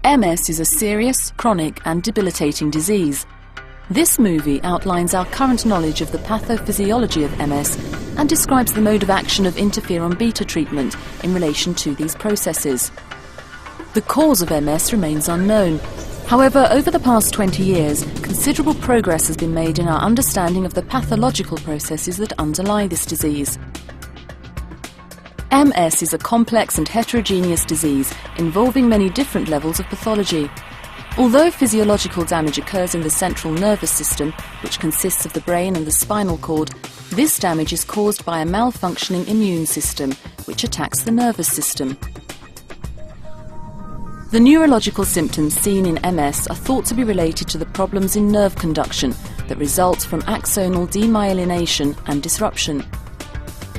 MS is a serious, chronic and debilitating disease. This movie outlines our current knowledge of the pathophysiology of MS and describes the mode of action of interferon beta treatment in relation to these processes. The cause of MS remains unknown. However, over the past 20 years, considerable progress has been made in our understanding of the pathological processes that underlie this disease. MS is a complex and heterogeneous disease involving many different levels of pathology. Although physiological damage occurs in the central nervous system, which consists of the brain and the spinal cord, this damage is caused by a malfunctioning immune system, which attacks the nervous system. The neurological symptoms seen in MS are thought to be related to the problems in nerve conduction that result from axonal demyelination and disruption.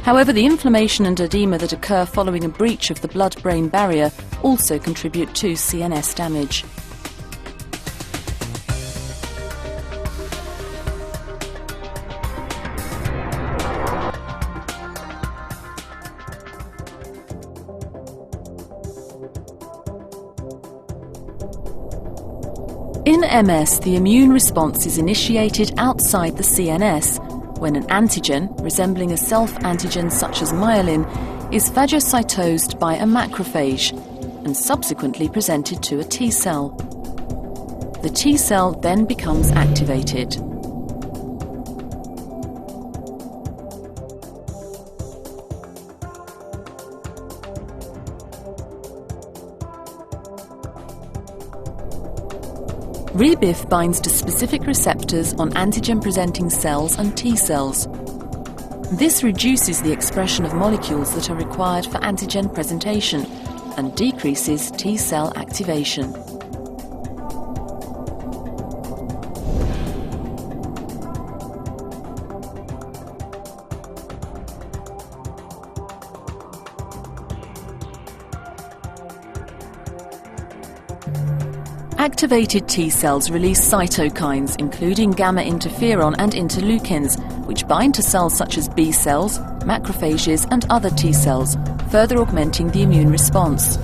However, the inflammation and edema that occur following a breach of the blood-brain barrier also contribute to CNS damage. In MS, the immune response is initiated outside the CNS, when an antigen, resembling a self-antigen such as myelin, is phagocytosed by a macrophage and subsequently presented to a T cell. The T cell then becomes activated. Rebif binds to specific receptors on antigen-presenting cells and T cells. This reduces the expression of molecules that are required for antigen presentation and decreases T cell activation. Activated T cells release cytokines, including gamma interferon and interleukins, which bind to cells such as B cells, macrophages and other T cells, further augmenting the immune response.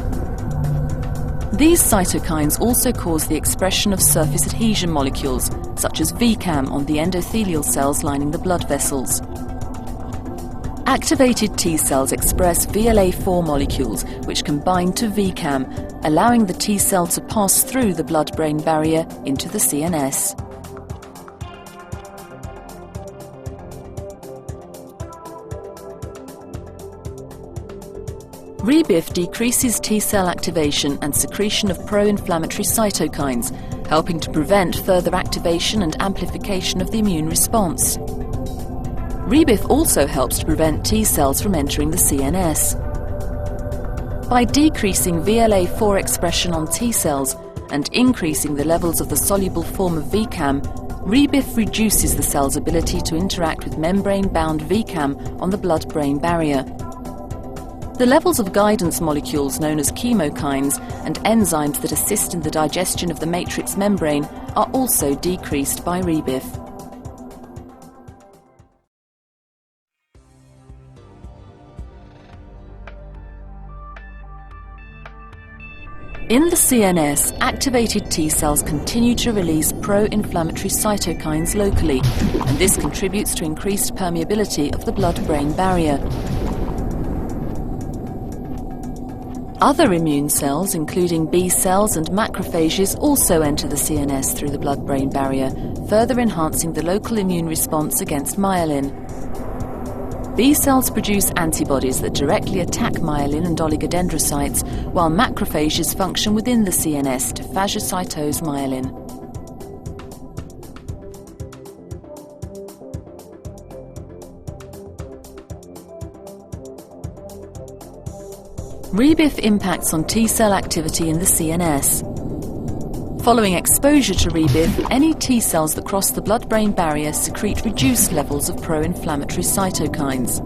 These cytokines also cause the expression of surface adhesion molecules, such as VCAM on the endothelial cells lining the blood vessels. Activated T cells express VLA4 molecules, which can bind to VCAM, allowing the T cell to pass through the blood-brain barrier into the CNS. Rebif decreases T cell activation and secretion of pro-inflammatory cytokines, helping to prevent further activation and amplification of the immune response. Rebif also helps to prevent T cells from entering the CNS. By decreasing VLA4 expression on T cells and increasing the levels of the soluble form of VCAM, Rebif reduces the cell's ability to interact with membrane-bound VCAM on the blood-brain barrier. The levels of guidance molecules known as chemokines and enzymes that assist in the digestion of the matrix membrane are also decreased by Rebif. In the CNS, activated T cells continue to release pro-inflammatory cytokines locally, and this contributes to increased permeability of the blood-brain barrier. Other immune cells, including B cells and macrophages, also enter the CNS through the blood-brain barrier, further enhancing the local immune response against myelin. B cells produce antibodies that directly attack myelin and oligodendrocytes, while macrophages function within the CNS to phagocytose myelin. Rebif impacts on T cell activity in the CNS. Following exposure to Rebif, any T cells that cross the blood-brain barrier secrete reduced levels of pro-inflammatory cytokines.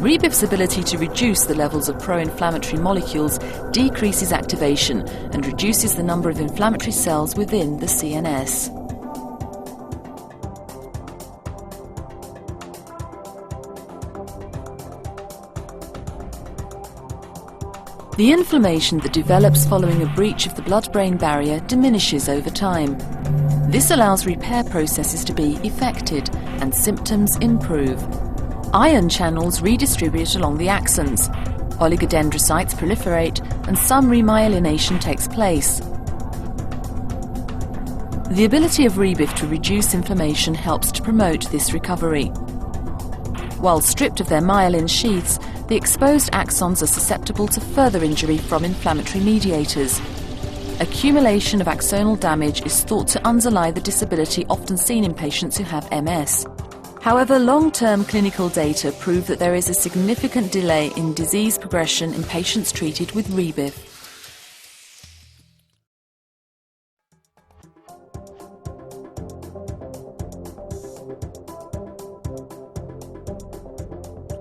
Rebif's ability to reduce the levels of pro-inflammatory molecules decreases activation and reduces the number of inflammatory cells within the CNS. The inflammation that develops following a breach of the blood-brain barrier diminishes over time. This allows repair processes to be effected and symptoms improve. Ion channels redistribute along the axons. Oligodendrocytes proliferate and some remyelination takes place. The ability of Rebif to reduce inflammation helps to promote this recovery. While stripped of their myelin sheaths, the exposed axons are susceptible to further injury from inflammatory mediators. Accumulation of axonal damage is thought to underlie the disability often seen in patients who have MS. However, long-term clinical data prove that there is a significant delay in disease progression in patients treated with Rebif.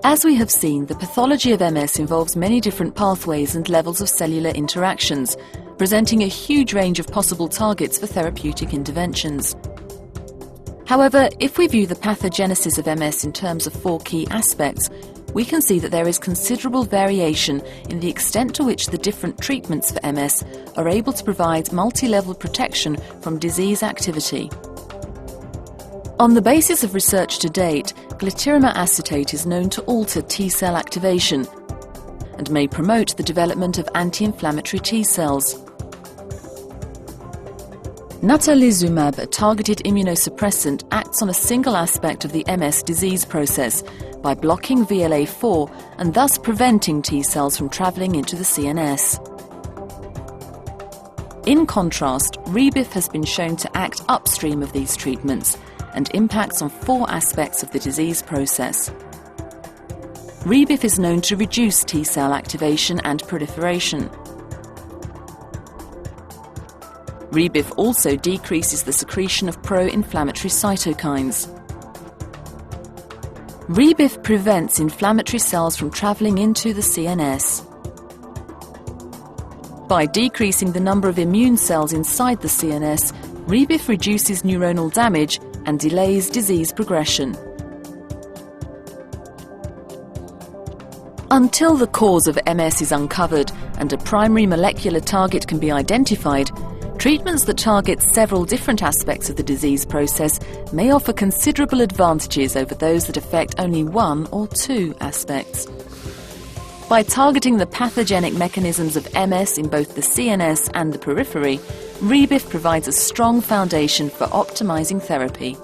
As we have seen, the pathology of MS involves many different pathways and levels of cellular interactions, presenting a huge range of possible targets for therapeutic interventions. However, if we view the pathogenesis of MS in terms of 4 key aspects, we can see that there is considerable variation in the extent to which the different treatments for MS are able to provide multi-level protection from disease activity. On the basis of research to date, glatiramer acetate is known to alter T-cell activation and may promote the development of anti-inflammatory T-cells. Natalizumab, a targeted immunosuppressant, acts on a single aspect of the MS disease process by blocking VLA4 and thus preventing T-cells from travelling into the CNS. In contrast, Rebif has been shown to act upstream of these treatments and impacts on 4 aspects of the disease process. Rebif is known to reduce T-cell activation and proliferation. Rebif also decreases the secretion of pro-inflammatory cytokines. Rebif prevents inflammatory cells from travelling into the CNS. By decreasing the number of immune cells inside the CNS, Rebif reduces neuronal damage and delays disease progression. Until the cause of MS is uncovered and a primary molecular target can be identified, treatments that target several different aspects of the disease process may offer considerable advantages over those that affect only 1 or 2 aspects. By targeting the pathogenic mechanisms of MS in both the CNS and the periphery, Rebif provides a strong foundation for optimizing therapy.